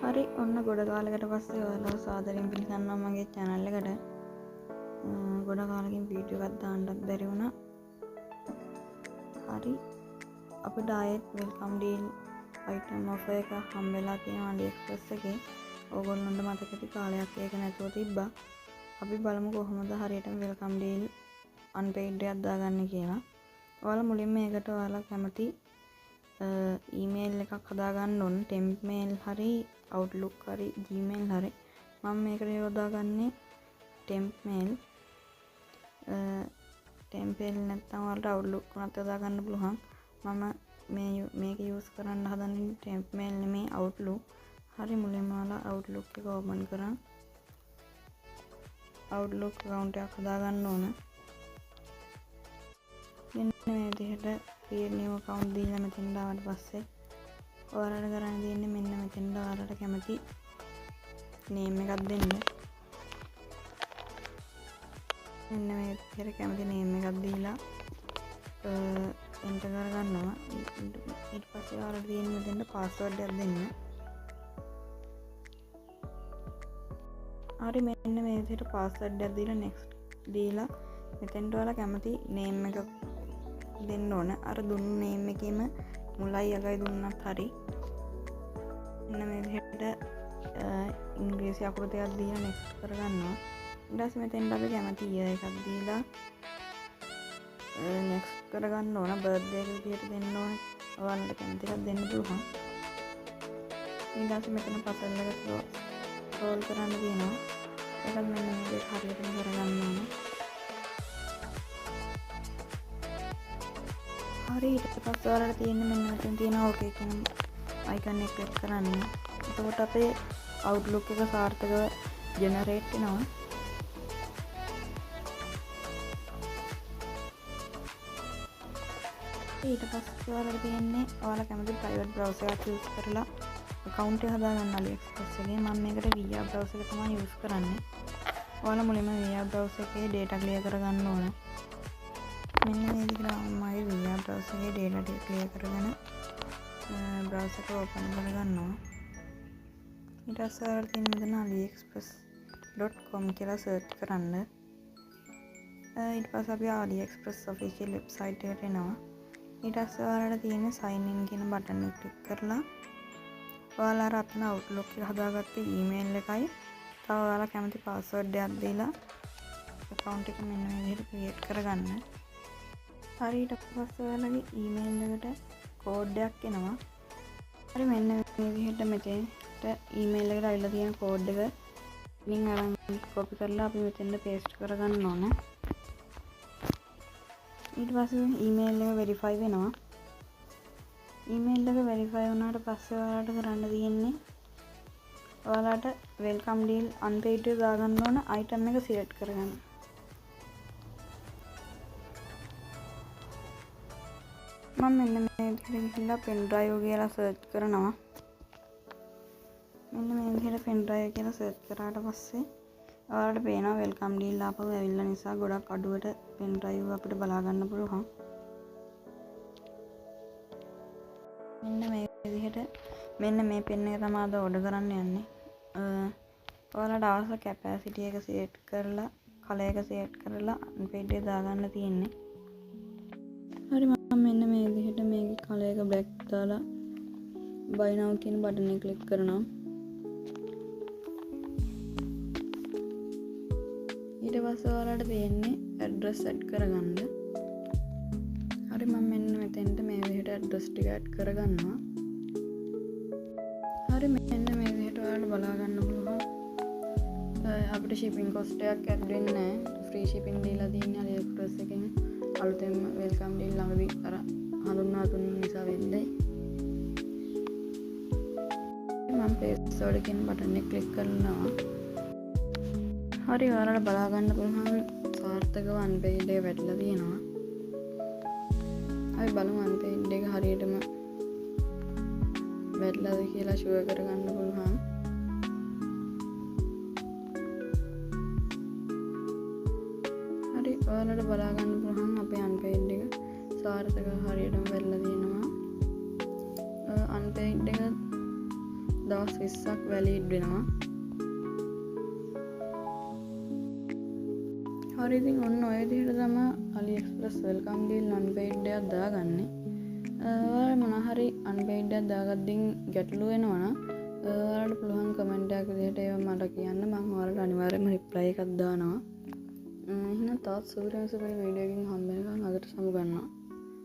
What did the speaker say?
හරි ඔන්න ගොඩ කාලකට පස්සේ ඔයාලව සාදරයෙන් පිළිගන්නවා මගේ channel එකට. ගොඩ කාලෙකින් වීඩියෝ එකක් දාන්නත් බැරි වුණා. හරි අපිට ආයෙත් welcome deal item offer එක හම්බෙලා තියෙනවා AliExpress එකේ. ඕගොල්ලන්ට මතක ඇති කාලයක් ඒක නැතුව තිබ්බා. අපි බලමු කොහොමද හරියටම welcome deal unpaid එකක් දාගන්නේ කියලා. ඔයාලා මුලින්ම මේකට ඔයාලා කැමති email එකක් හදාගන්න ඕන. temp mail හරි outlook හරි gmail හරි. මම මේකට යොදාගන්නේ temp mail. temp mail නැත්නම් ඔයාලට outlook උනත් යොදාගන්න පුළුවන්. මම මේක use කරන්න හදන්නේ temp mail නෙමෙයි outlook. හරි මුලින්ම ඔයාලා outlook එක open කරන් outlook account එකක් හදාගන්න ඕන. මෙන්න මේ විදිහට create new account දීලා මෙතෙන් ආවට පස්සේ ඔයාලට කරන්න තියෙන්නේ මෙන්න මෙතෙන් ඔයාලට කැමති name එකක් දෙන්න. මෙන්න මේ විදිහට කැමති name එකක් දීලා enter කරගන්නවා. ඊට පස්සේ ඔයාලට තියෙන්නේ මෙතෙන් password එකක් දෙන්න. හරි මෙන්න මේ විදිහට password එකක් දීලා next දීලා මෙතෙන්ට ඔයාලා කැමති name එක දෙන්න ඕන. අර දුන්නු name එකේම මුලයි අගයි දුන්නත් හරි. මෙන්න මේ විදිහට ඉංග්‍රීසි අකුරු දෙකක් දීලා next කරගන්නවා. ඊට පස්සේ මෙතෙන්ට අපි කැමති year එකක් දීලා next කරගන්න ඕන. birthday එක විදිහට දෙන්න ඕන. ඔයාලට කැමති එකක් දෙන්න පුළුවන්. ඊට පස්සේ මෙතන puzzle එක scroll කරන්න තියෙනවා. ඒකත් මෙන්න මේ විදිහට හරියටම කරගන්න ඕන. හරි ඊට පස්සේ ඔයාලට තියෙන්නේ මෙන්න මෙතන තියෙන ඕකේ කියන icon එක ක්ලික් කරන්න. එතකොට අපේ outlook එක සාර්ථකව generate වෙනවා. ඊට පස්සේ ඔයාලට තියෙන්නේ ඔයාලා කැමති private browser එකක් use කරලා account එක හදාගන්න AliExpress එකේ. මම මේකට Via browser එක තමයි use කරන්නේ. ඔයාලා මුලින්ම Via browser එකේ data clear කරගන්න ඕන. මෙන්න මේ විදිහට මගේ Via browser එකේ data clear කරගෙන browser එක open කරගන්නවා. ඊට පස්සේ ඔයාලට තියෙන මෙතන aliexpress.com කියලා search කරන්න. ඊට පස්සේ අපි AliExpress official website එකට එනවා. ඊට පස්සේ ඔයාලට තියෙන sign in කියන බටන් එක ක්ලික් කරලා ඔයාලා අතන outlook එක හදාගත්ත email එකයි තව ඔයාලා කැමති password එකක් දීලා account එක මෙන්න මේ විදිහට create කරගන්න. හරි ඊට පස්සේ ඔයාලගේ email එකට code එකක් එනවා. හරි මෙන්න මේ විදිහට මෙතෙන්ට email එකට අවිලා තියෙන code එක ඉතින් අරන් copy කරලා අපි මෙතෙන්ට paste කරගන්න ඕන. ඊට පස්සේ email එක verify වෙනවා. email එක verify වුණාට පස්සේ ඔයාලට කරන්න තියෙන්නේ ඔයාලට welcome deal unpaid එක දාගන්න ඕන item එක select කරගන්න. මම මෙන්න මේ විදිහට ගිහිල්ලා pen drive කියලා search කරනවා. මෙන්න මේ විදිහට pen drive කියලා search කරාට පස්සේ ඔයාලට පේනවා welcome deal ආපහු ඇවිල්ලා නිසා ගොඩක් අඩුවට pen drive අපිට බලා ගන්න පුළුවන්. මෙන්න මේ විදිහට මෙන්න මේ pen එක තමයි අද order කරන්න යන්නේ. ඔයාලට අවශ්‍ය capacity එක set කරලා color එක set කරලා unpaid එක දාගන්න තියෙන්නේ. හරි මම මෙන්න මේ විදිහට මේකේ color එක black දාලා buy now කියන බටන් එක ක්ලික් කරනවා. ඊට පස්සේ ඔයාලට තියෙන්නේ address add කරගන්න. හරි මම මෙන්න මෙතෙන්ට මේ විදිහට address ටික add කරගන්නවා. හරි මෙන්න මේ විදිහට ඔයාලට බලා ගන්න පුළුවන්. අපිට shipping cost එකක් add වෙන්නේ නැහැ. free shipping දීලා තියෙන්නේ AliExpress එකෙන්. අලුතෙන්ම welcome deal ළඟදී අර හඳුන්වා දුන්න නිසා වෙන්නේ. මම paste order කියන බටන් එක ක්ලික් කරනවා. හරි ඔයාලට බලා ගන්න පුළුවන් සාර්ථකව unpaid එක වැටලා තියෙනවා. අපි බලමු unpaid එක හරියටම වැටලාද කියලා ෂුවර් කරගන්න පුළුවන්. හරි ඔයාලට බලා ගන්න පුළුවන් අපේ unpaid එක සාර්ථකව හරියටම වැටලා තියෙනවා. unpaid එක දවස් 20ක් වැලිඩ් වෙනවා. හරි ඉතින් ඔන්න ඔය විදිහට තමයි AliExpress welcome deal unpaid එකක් දාගන්නේ. ඔයාලා මොනවා හරි unpaid එකක් දාගද්දින් ගැටලු වෙනවා නම් ඔයාලට පුළුවන් කමෙන්ට් එකක් විදිහට ඒව මට කියන්න. මම ඔයාලට අනිවාර්යයෙන්ම රිප්ලයි එකක් දානවා. එහෙනම් තවත් සූර්යවංශ වීඩියෝ එකකින් හම්බ වෙනකන් අදට සමු ගන්නවා.